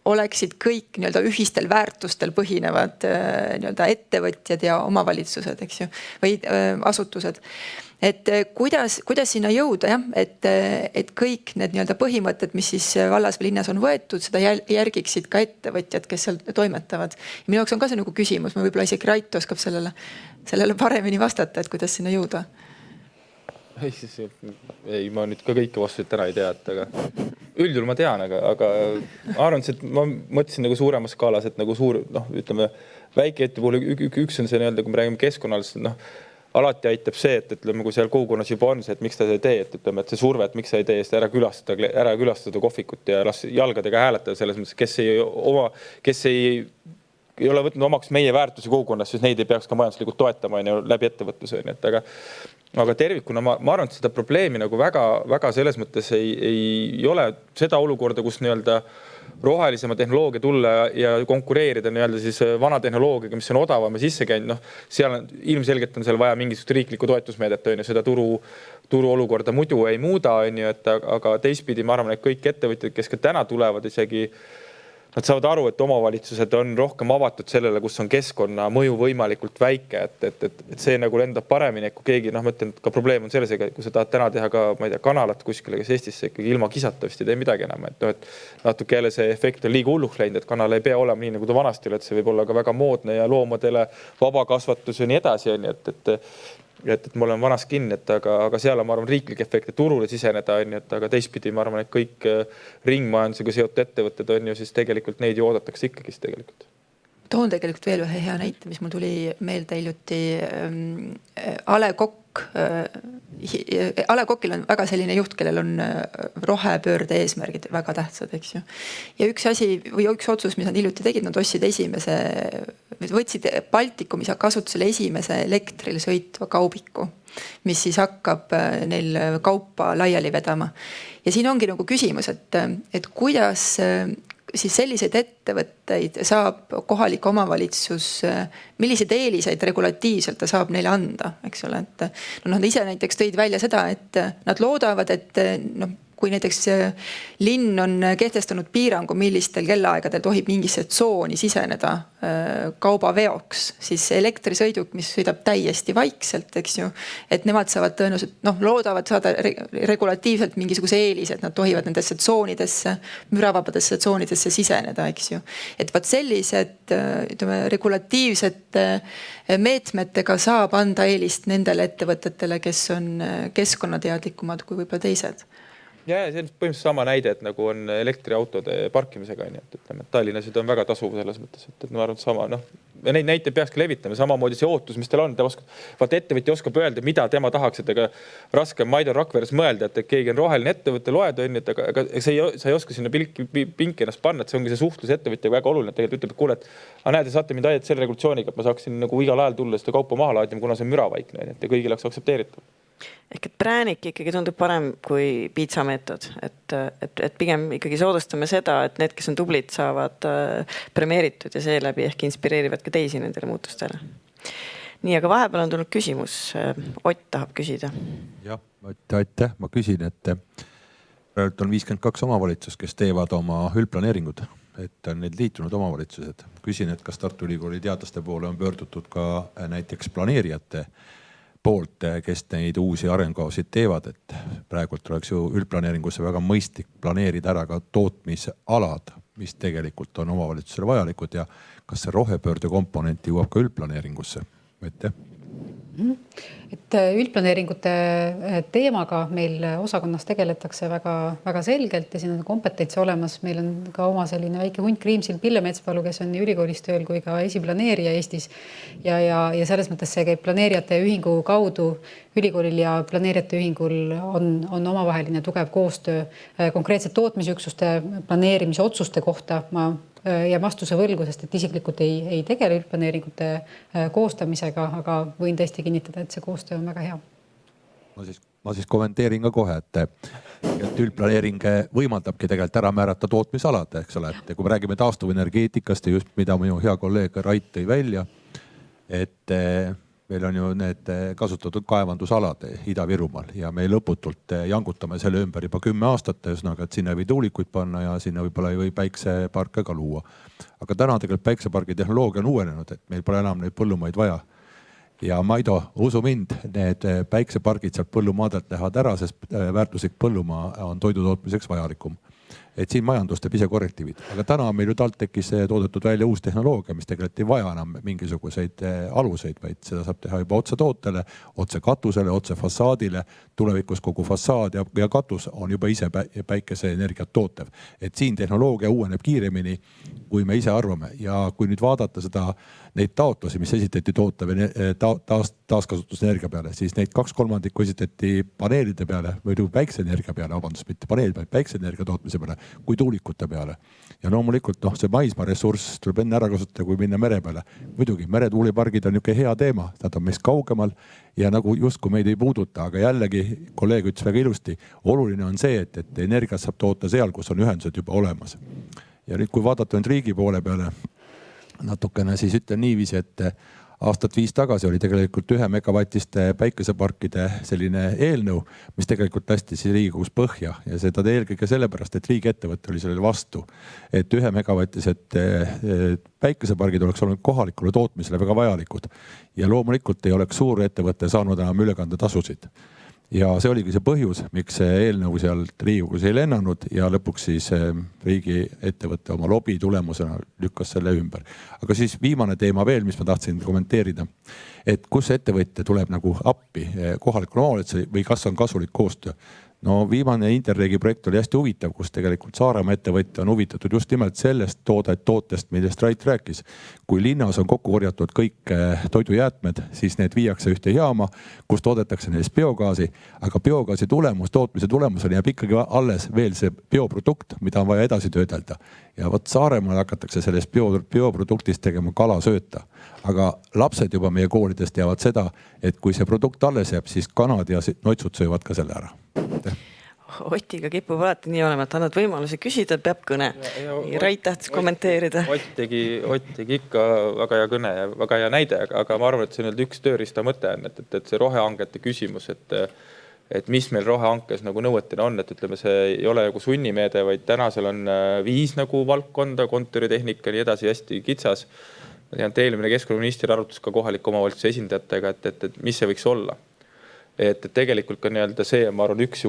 Speaker 4: oleksid kõik nii-öelda ühistel väärtustel põhinevad nii-öelda ettevõtjad ja omavalitsused, eks ju, või asutused. Et kuidas sinna jõuda, jah, et kõik need nii-öelda põhimõtted, mis siis vallas või linnas on võetud, seda järgiksid ka ettevõtjad, kes seal toimetavad. Minu jaoks on ka see nagu küsimus, ma võib-olla isegi Rait oskab sellele paremini vastata, et kuidas sinna jõuda.
Speaker 2: Ei, ma nüüd ka kõiki vastuseid täna ei tea, aga üldjuhul ma tean, aga arvan, et ma mõtlesin nagu suuremas skaalas, et nagu suur, ütleme väikeettevõtte puhul üks on see nii-öelda, kui me räägime keskkonnast, alati aitab see, et ütleme, kui seal kogukonnas juba on see, et miks ta ei tee, et ütleme, et see surve, et miks sa ei tee, ära külastada kohvikut ja las jalgadega hääletada selles mõttes, kes ei ole võtnud omaks meie väärtusi kogukonnas, siis neid ei peaks ka majanduslikult toetama läbi ettevõtluse. Aga tervikuna ma arvan, et seda probleemi nagu väga selles mõttes ei ole seda olukorda, kus nii-öelda rohelisema tehnoloogia tulla ja konkureerida nii-öelda siis vana tehnoloogiaga, mis on odavam ja sisse käinud. Seal ilmselgelt on seal vaja mingisugust riiklikku toetusmeedet, seda turu olukorda muidu ei muuda, aga teistpidi ma arvan, et kõik ettevõtjad, kes ka täna tulevad isegi, nad saavad aru, et omavalitsused on rohkem avatud sellele, kus on keskkonna mõju võimalikult väike, et see nagu lendab paremini, kui keegi, ma ütlen, ka probleem on selles, kui sa tahad täna teha ka, ma ei tea, kanalat kuskile, kes Eestisse ikkagi ilma kisata vist ei tee midagi enam. Et natuke jälle see efekt on liiga hulluks läinud, et kanal ei pea olema nii, nagu ta vanasti oli, et see võib olla ka väga moodne ja loomadele vabakasvatus ja nii edasi. Et ma olen vanas kinni, aga seal on, ma arvan, riiklik efekt, et turule siseneda, aga teistpidi ma arvan, et kõik ringmajandusega seotud ettevõtted on ju siis tegelikult neid ju oodatakse ikkagist tegelikult.
Speaker 4: Toon tegelikult veel ühe hea näite, mis mul tuli meelde hiljuti. Ale Kokil on väga selline juht, kellel on rohepöörde eesmärgid väga tähtsad, eks ju. Ja üks asi või üks otsus, mis nad hiljuti tegid, nad võtsid Baltikumis kasutusele esimese elektril sõitva kaubiku, mis siis hakkab neil kaupa laiali vedama. Ja siin ongi nagu küsimus, et kuidas siis selliseid ettevõtteid saab kohalik omavalitsus, milliseid eeliseid regulatiivselt ta saab neile anda, eks ole, et nad ise näiteks tõid välja seda, et nad loodavad, et kui näiteks linn on kehtestanud piirangu, millistel kellaaegadel tohib mingisse tsooni siseneda kaubaveoks, siis elektrisõiduk, mis sõidab täiesti vaikselt, eks ju, et nemad saavad tõenäoliselt, loodavad saada regulatiivselt mingisuguse eelise, et nad tohivad nendesse tsoonidesse, müravabadesse tsoonidesse siseneda, eks ju. Et vaat sellised regulatiivsete meetmetega saab anda eelist nendele ettevõtetele, kes on keskkonnateadlikumad kui võib-olla teised.
Speaker 2: Ja see on põhimõtteliselt sama näide, et nagu on elektriautode parkimisega, et ütleme, et Tallinnas on väga tasuv selles mõttes, et ma arvan, et sama, ja neid näiteid peakski levitama, samamoodi see ootus, mis teil on, vaat ettevõtja oskab öelda, mida tema tahaks, et ega raske Maido Rakveres mõelda, et keegi on roheline ettevõtte, loed on, et aga sa ei oska sinna pinki ennast panna, et see ongi see suhtlus ettevõtjaga väga oluline, et tegelikult ütleb, et kuule, et näed, saate mind aidata selle regulatsiooniga, et ma saaksin nagu igal ajal tulla seda kaupa maha laadima, kuna see on müravaikne, et kõigil oleks aktsepteeritav.
Speaker 1: Ehk et präänik ikkagi tundub parem kui piitsameetod, et pigem ikkagi soodustame seda, et need, kes on tublid, saavad premeeritud ja seeläbi ehk inspireerivad ka teisi nendele muutustele. Nii, aga vahepeal on tulnud küsimus. Ott tahab küsida.
Speaker 6: Jah, aitäh. Ma küsin, et on 52 omavalitsus, kes teevad oma üldplaneeringud, et on need liitunud omavalitsused. Küsin, et kas Tartu Ülikooli teadlaste poole on pöördutud ka näiteks planeerijate poolt, kes neid uusi arengukavasid teevad, et praegult oleks ju üldplaneeringusse väga mõistlik planeerida ära ka tootmisalad, mis tegelikult on omavalitsusele vajalikud ja kas see rohepöörde komponent jõuab ka üldplaneeringusse? Aitäh.
Speaker 3: Et üldplaneeringute teemaga meil osakonnas tegeletakse väga selgelt ja siin on kompetents olemas. Meil on ka oma selline väike hunt Kriimsil Pillemetsapalu, kes on nii ülikoolis tööl kui ka esiplaneerija Eestis. Ja selles mõttes see käib planeerijate ühingu kaudu. Ülikoolil ja planeerijate ühingul on omavaheline tugev koostöö konkreetselt tootmisüksuste planeerimise otsuste kohta. Ma ja vastuse võlgu, sest et isiklikult ei tegele üldplaneeringute koostamisega, aga võin tõesti kinnitada, et see koostöö on väga hea.
Speaker 6: Ma siis kommenteerin ka kohe, et üldplaneering võimaldabki tegelikult ära määrata tootmisalad, eks ole, et kui me räägime taastuvenergeetikast ja just mida minu hea kolleeg Rait tõi välja, et meil on ju need kasutatud kaevandusalad Ida-Virumaal ja me lõputult jangutame selle ümber juba 10 aastat, ühesõnaga, et sinna ei või tuulikuid panna ja sinna võib-olla ei või päikseparke ka luua. Aga täna tegelikult päiksepargi tehnoloogia on uuenenud, et meil pole enam neid põllumaid vaja. Ja Maido, usu mind, need päiksepargid sealt põllumaadelt lähevad ära, sest väärtuslik põllumaa on toidu tootmiseks vajalikum. Et siin majandus teeb ise korrektiivid. Aga täna meil ju TalTechis toodetud välja uus tehnoloogia, mis tegelikult ei vaja enam mingisuguseid aluseid, vaid seda saab teha juba otse tootele, otse katusele, otse fassaadile. Tulevikus kogu fassaad ja katus on juba ise päikeseenergiat tootev. Et siin tehnoloogia uueneb kiiremini, kui me ise arvame. Ja kui nüüd vaadata neid taotlusi, mis esitati taaskasutusenergia peale, siis neid 2/3 esitati paneelide peale või päikseenergia peale, vabandust, mitte paneelid, vaid päikseenergia tootmise peale kui tuulikute peale. Ja loomulikult see maismaa ressurss tuleb enne ära kasutada, kui minna mere peale. Muidugi meretuulipargid on niisugune hea teema, nad on meist kaugemal ja nagu justkui meid ei puuduta, aga jällegi kolleeg ütles väga ilusti, oluline on see, et energiat saab toota seal, kus on ühendused juba olemas. Ja nüüd, kui vaadata nüüd riigi poole peale natukene, siis ütlen niiviisi, et aastat 5 tagasi oli tegelikult 1 megavatiste päikeseparkide selline eelnõu, mis tegelikult lasti siis Riigikogus põhja ja seda eelkõige sellepärast, et riigiettevõte oli sellele vastu. Et 1 megavatised päikesepargid oleks olnud kohalikule tootmisele väga vajalikud ja loomulikult ei oleks suur ettevõte saanud enam ülekandetasusid. Ja see oligi see põhjus, miks see eelnõu seal Riigikogus ei lennanud ja lõpuks siis riigiettevõte oma lobi tulemusena lükkas selle ümber. Aga siis viimane teema veel, mis ma tahtsin kommenteerida, et kus ettevõtja tuleb nagu appi kohalikule omavalitsusele või kas on kasulik koostöö. No viimane Interregi projekt oli hästi huvitav, kus tegelikult Saaremaa ettevõtja on huvitatud just nimelt sellest tootest, millest Rait rääkis. Kui linnas on kokku korjatud kõik toidujäätmed, siis need viiakse ühte jaama, kus toodetakse neist biogaasi, aga biogaasi tootmise tulemusel jääb ikkagi alles veel see bioprodukt, mida on vaja edasi töödelda. Ja vot Saaremaal hakatakse sellest bioproduktist tegema kalasööta. Aga lapsed juba meie koolidest teavad seda, et kui see produkt alles jääb, siis kanad ja noitsud söövad ka selle ära.
Speaker 1: Otiga kipub alati nii olema, et annad võimalusi küsida, peab kõne. Rait tahtis kommenteerida.
Speaker 2: Ott tegi ikka väga hea kõne ja väga hea näide, aga ma arvan, et see on üks tööriista mõte on, et see rohehangete küsimus, et mis meil rohehankes nagu nõuetina on, et ütleme, see ei ole nagu sunnimeede, vaid täna seal on 5 nagu valdkonda, kontoritehnika, nii edasi, hästi kitsas. Eelmine keskkonnaminister arutas ka kohaliku omavalitsuse esindajatega, et mis see võiks olla. Et tegelikult ka see, ma arvan, üks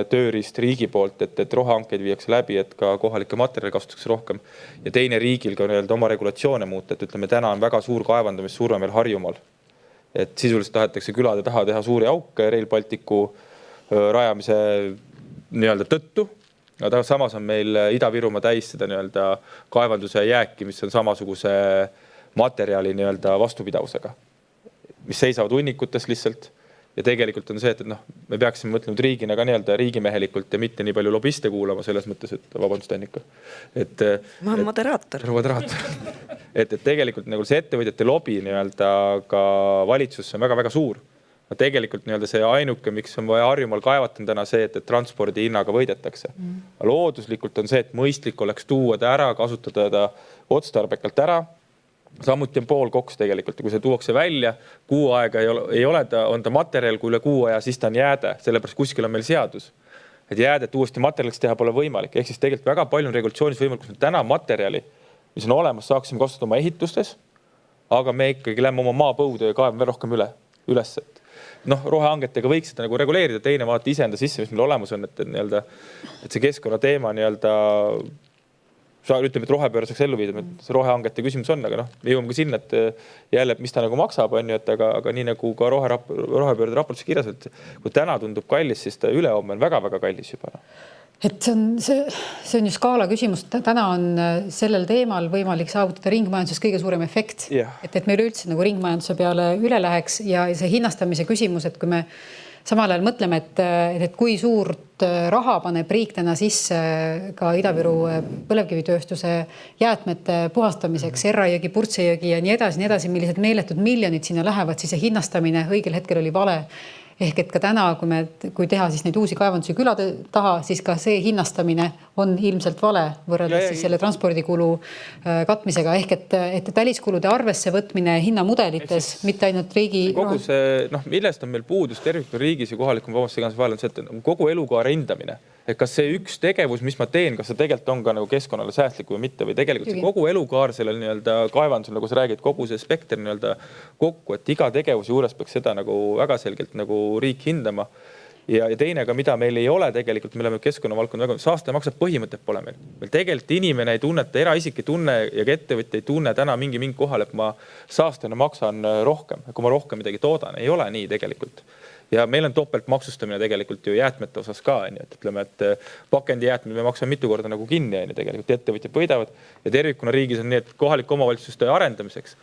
Speaker 2: tööriist riigi poolt, et rohehankeid viiakse läbi, et ka kohalike materjali kasutatakse rohkem. Ja teine riigil ka oma regulatsioone muuta, et ütleme, täna on väga suur kaevandamissurve meil Harjumaal. Et sisuliselt tahetakse külade taha teha suuri auke Rail Balticu rajamise tõttu. Aga samas on meil Ida-Virumaa täis seda kaevanduse jääki, mis on samasuguse materjali vastupidavusega, mis seisavad hunnikutes lihtsalt. Ja tegelikult on see, et me peaksime mõtlema riigina ka riigimehelikult ja mitte nii palju lobiste kuulama selles mõttes, et vabandust, Annika.
Speaker 1: Ma olen moderaator.
Speaker 2: Et tegelikult see ettevõtjate lobi ka valitsusse on väga-väga suur. Tegelikult see ainuke, miks on vaja Harjumaal kaevata on täna see, et transpordi hinnaga võidetakse. Looduslikult on see, et mõistlik oleks tuua ta ära, kasutada ta otstarbekalt ära. Samuti on pool koks tegelikult, kui see tuuakse välja, kuu aega ei ole ta, on ta materjal, kui üle kuu aja, siis ta on jääde, sellepärast kuskil on meil seadus. Et jäädet uuesti materjaliks teha pole võimalik. Ehk siis tegelikult väga palju on regulatsioonis võimalik, kus me täna materjali, mis on olemas, saaksime kasutada oma ehitustes, aga me ikkagi lähme oma maapõude ja kaevame rohkem üles. Rohehangetega võiks seda reguleerida, teine vaata iseenda sisse, mis meil olemas on, et see keskkonna teema ütleme, et rohepööre saaks ellu viida, et see rohehangete küsimus on, aga me jõuame ka sinna, et jälle, mis ta maksab, aga nii nagu ka rohepöörde raportis kirjas, et kui täna tundub kallis, siis ta ülehomme on väga-väga kallis juba.
Speaker 3: Et see on ju skaala küsimus. Täna on sellel teemal võimalik saavutada ringmajanduses kõige suurem efekt. Et me üleüldse nagu ringmajanduse peale üle läheks ja see hinnastamise küsimus, et kui me samal ajal mõtleme, et kui suurt raha paneb riik täna sisse ka Ida-Viru põlevkivitööstuse jäätmete puhastamiseks, Errajõgi, Purtsejõgi ja nii edasi, millised meeletud miljonid sinna lähevad, siis see hinnastamine õigel hetkel oli vale. Ehk et ka täna, kui teha siis neid uusi kaevandusi külade taha, siis ka see hinnastamine on ilmselt vale võrreldes siis selle transpordikulu katmisega. Ehk et väliskulude arvesse võtmine hinnamudelites, mitte ainult riigi...
Speaker 2: Kogu see, millest on meil puudus tervikuna riigis ja kohalikum vabastuse vahel on see, et kogu elukaare hindamine. Et kas see üks tegevus, mis ma teen, kas see tegelikult on ka nagu keskkonnale säästlik või mitte või tegelikult see kogu elukaar sellel kaevandusel, nagu sa räägid, kogu see spekter kokku, et iga tegevuse juures peaks seda nagu väga selgelt nagu riik hindama. Ja teine ka, mida meil ei ole tegelikult, me oleme keskkonnavaldkond väga, saaste maksab põhimõtted pole meil. Meil tegelikult inimene ei tunneta, eraisik ei tunne ja ka ettevõtja ei tunne täna mingi kohal, et ma saastena maksan rohkem, kui ma rohkem midagi toodan. Ei ole nii tegelikult. Ja meil on topeltmaksustamine tegelikult ju jäätmete osas ka. Et ütleme, et pakendi jäätmed me maksame mitu korda nagu kinni. Tegelikult ettevõtjad võidavad ja tervikuna riigis on nii, et kohaliku omavalitsuste arendamiseks.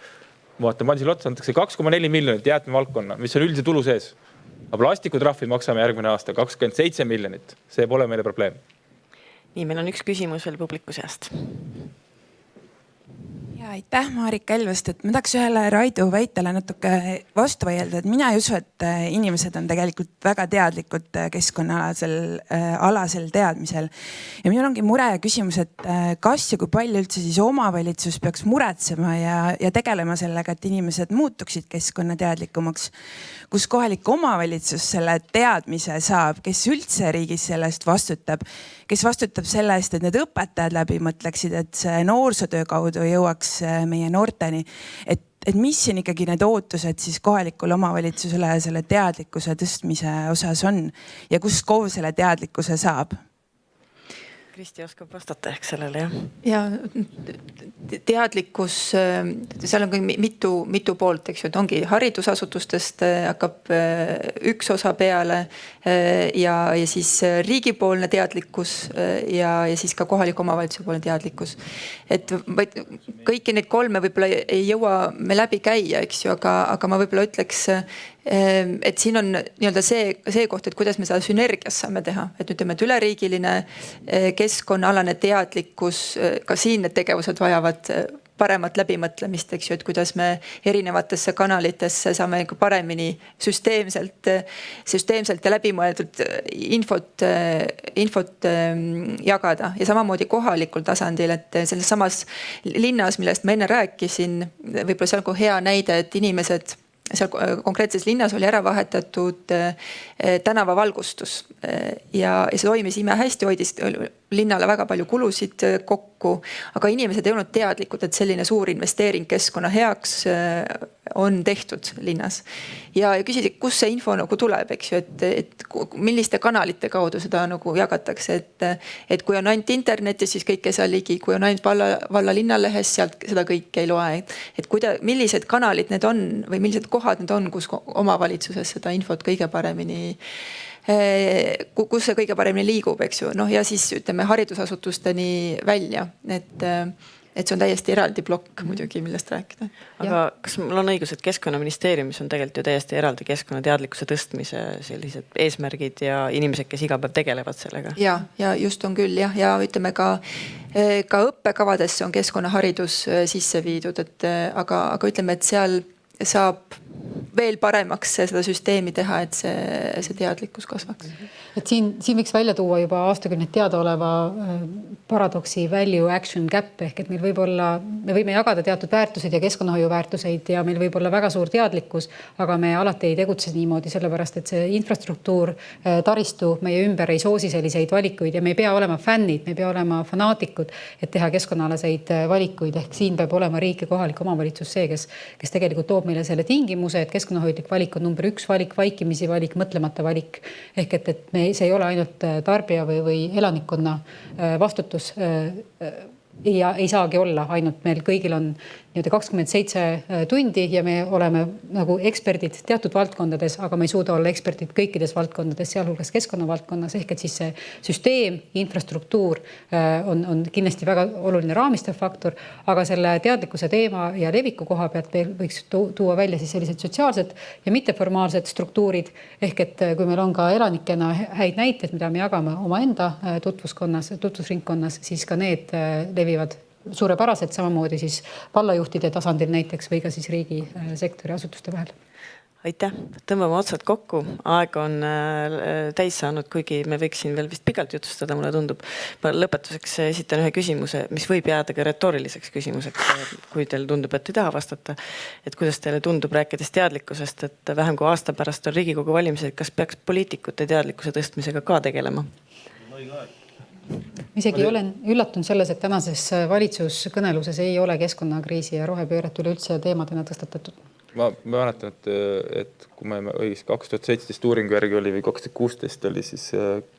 Speaker 2: Vaatan, Mansile otsa antakse 2,4 miljonit jäätmevaldkonna, mis on üldise tulu sees. Aga plastikutrahvi maksame järgmine aasta 27 miljonit. See pole meile probleem.
Speaker 1: Nii, meil on üks küsimus veel publiku seast.
Speaker 7: Ja aitäh, Marika Elvest, et ma tahaks ühele Raidu väitele natuke vastu vaielda, et mina ei usu, et inimesed on tegelikult väga teadlikud keskkonnaalasel teadmisel. Ja minul ongi mure ja küsimus, et kas ja kui palju üldse siis omavalitsus peaks muretsema ja tegelema sellega, et inimesed muutuksid keskkonnateadlikumaks, kus kohalik omavalitsus selle teadmise saab, kes üldse riigis sellest vastutab, kes vastutab selle eest, et need õpetajad läbi mõtleksid, et see noorsootöö kaudu jõuaks meie noorteni, et mis siin ikkagi need ootused siis kohalikule omavalitsusele selle teadlikkuse tõstmise osas on ja kus kogu selle teadlikkuse saab?
Speaker 1: Kristi oskab vastata ehk sellele, jah?
Speaker 4: Ja teadlikkus, seal on ka mitu poolt, eks ju, et ongi haridusasutustest hakkab üks osa peale ja siis riigipoolne teadlikkus ja siis ka kohaliku omavalitsuse poolne teadlikkus. Et kõiki neid kolme võib-olla ei jõua me läbi käia, eks ju, aga ma võib-olla ütleks, et siin on nii-öelda see koht, et kuidas me seda sünergias saame teha. Et ütleme, et üleriigiline keskkonnaalane teadlikkus, ka siin need tegevused vajavad paremat läbimõtlemist, eks ju, et kuidas me erinevatesse kanalitesse saame paremini süsteemselt ja läbimõeldud infot jagada. Ja samamoodi kohalikul tasandil, et selles samas linnas, millest ma enne rääkisin, võib-olla seal on hea näide, et inimesed seal konkreetses linnas oli ära vahetatud tänavavalgustus ja see toimis imehästi, hoidis linnale väga palju kulusid kokku, aga inimesed ei olnud teadlikud, et selline suur investeering keskkonna heaks on tehtud linnas. Ja küsisid, kus see info nagu tuleb, eks ju, et milliste kanalite kaudu seda nagu jagatakse, et kui on ainult internetis, siis kõik ei saa ligi, kui on ainult valla linnalehes, sealt seda kõik ei loe. Et millised kanalid need on või millised kohad need on, kus omavalitsuses seda infot kõige paremini kus see kõige paremini liigub, eks ju. Ja siis ütleme haridusasutusteni välja, et see on täiesti eraldi plokk muidugi, millest rääkida.
Speaker 1: Aga kas mul on õigus, et Keskkonnaministeeriumis on tegelikult ju täiesti eraldi keskkonnateadlikkuse tõstmise sellised eesmärgid ja inimesed, kes iga päev tegelevad sellega?
Speaker 4: Ja just on küll, jah. Ja ütleme ka õppekavadesse on keskkonnaharidus sisse viidud, aga ütleme, et seal saab veel paremaks seda süsteemi teha, et see teadlikkus kasvaks.
Speaker 3: Et siin võiks välja tuua juba aastakümneid teada oleva paradoksi value action gap ehk et meil me võime jagada teatud väärtused ja keskkonnahoiu väärtuseid ja meil võib olla väga suur teadlikkus, aga me alati ei tegutse niimoodi, sellepärast et see infrastruktuur, taristu meie ümber ei soosi selliseid valikuid ja me ei pea olema fännid, me ei pea olema fanaatikud, et teha keskkonnaalaseid valikuid. Ehk siin peab olema riik ja kohalik omavalitsus see, kes tegelikult toob meile selle tingimuse, et keskkonnahoidlik valik on number 1 valik, vaikimisi valik, mõtlemata valik. Ehk et see ei ole ainult tarbija või elanikkonna vastutus ja ei saagi olla ainult meil kõigil on 27 tundi ja me oleme nagu eksperdid teatud valdkondades, aga me ei suuda olla eksperdid kõikides valdkondades, sealhulgas keskkonnavaldkonnas. Ehk et siis see süsteem, infrastruktuur on kindlasti väga oluline raamistav faktor, aga selle teadlikkuse teema ja leviku koha pealt võiks tuua välja siis sellised sotsiaalsed ja mitteformaalsed struktuurid. Ehk et kui meil on ka elanikena häid näiteid, mida me jagame omaenda tutvusringkonnas, siis ka need levivad suurepäraselt samamoodi siis vallajuhtide tasandil näiteks või ka siis riigi sektori asutuste vahel.
Speaker 1: aitäh, tõmbame otsad kokku, aeg on täis saanud, kuigi me võiksin veel vist pikalt jutustada, mulle tundub. Ma lõpetuseks esitan ühe küsimuse, mis võib jääda ka retooriliseks küsimuseks, kui teil tundub, et ei taha vastata. Et kuidas teile tundub, rääkides teadlikkusest, et vähem kui aasta pärast on Riigikogu valimised, kas peaks poliitikute teadlikkuse tõstmisega ka tegelema?
Speaker 3: Isegi olen üllatunud selles, et tänases valitsuskõneluses ei ole keskkonnakriisi ja rohepööret üleüldse teemadena tõstatatud.
Speaker 2: Ma mäletan, et kui me õigesti 2017 uuringu järgi oli või 2016 oli siis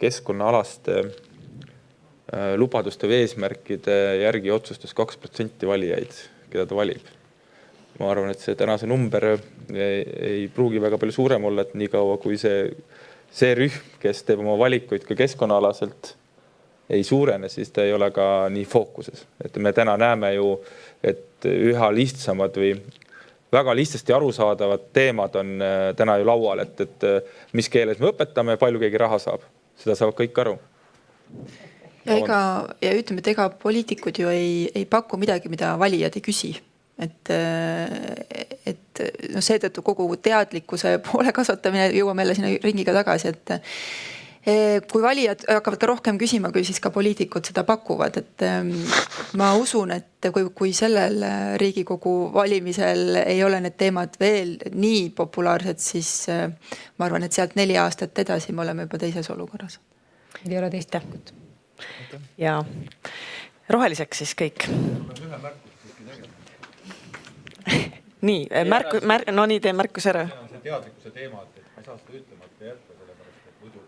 Speaker 2: keskkonnaalaste lubaduste või eesmärkide järgi otsustas 2% valijaid, keda ta valib. Ma arvan, et see tänase number ei pruugi väga palju suurem olla, et nii kaua kui see rühm, kes teeb oma valikuid ka keskkonnaalaselt, ei suurene, siis ta ei ole ka nii fookuses. Et me täna näeme ju, et üha lihtsamad või väga lihtsasti arusaadavad teemad on täna ju laual, et mis keeles me õpetame, palju keegi raha saab. Seda saavad kõik aru.
Speaker 4: Ja ütleme, et ega poliitikud ju ei paku midagi, mida valijad ei küsi. Et seetõttu kogu teadlikkuse poole kasvatamine jõuame jälle sinna ringiga tagasi, et kui valijad hakkavad ka rohkem küsima, kui siis ka poliitikud seda pakuvad, et ma usun, et kui sellel Riigikogu valimisel ei ole need teemad veel nii populaarsed, siis ma arvan, et sealt 4 aastat edasi me oleme juba teises olukorras.
Speaker 3: Ei ole teist tähkut.
Speaker 1: Ja roheliseks siis kõik. Nii, no nii tee märkus ära.
Speaker 6: See teadlikkuse teema, et ma ei saa seda ütlemata jätta, sellepärast, et muidu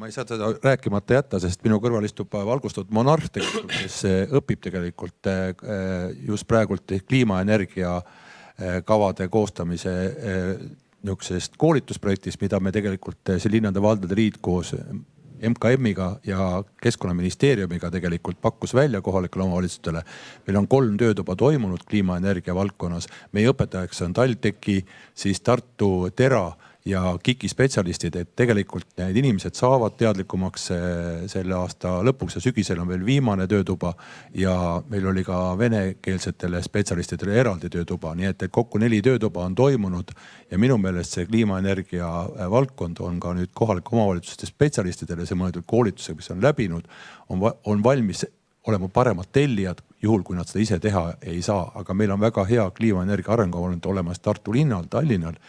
Speaker 6: ma ei saa seda rääkimata jätta, sest minu kõrval istub valgustatud monarh tegelikult, kes õpib tegelikult just praegult kliimaenergia kavade koostamise niisugusest koolitusprojektist, mida me tegelikult see linnade valdade liit koos MKM-iga ja Keskkonnaministeeriumiga tegelikult pakkus välja kohalikele omavalitsustele. Meil on 3 töötuba toimunud kliimaenergia valdkonnas. Meie õpetajaks on TalTechi, siis Tartu Tera ja KIK-i spetsialistid, et tegelikult need inimesed saavad teadlikumaks selle aasta lõpuks ja sügisel on veel viimane töötuba ja meil oli ka venekeelsetele spetsialistidele eraldi töötuba, nii et kokku 4 töötuba on toimunud ja minu meelest see kliimaenergia valdkond on ka nüüd kohalike omavalitsuste spetsialistidele see mõeldud koolitusega, mis on läbinud, on valmis olema paremad tellijad, juhul kui nad seda ise teha ei saa, aga meil on väga hea kliimaenergia arengu olemas Tartu linnal, Tallinnal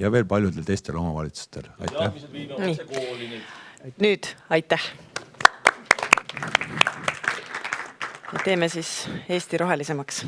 Speaker 6: ja veel paljudel teistel omavalitsustel. Aitäh.
Speaker 1: Nüüd, aitäh. Teeme siis Eesti rohelisemaks.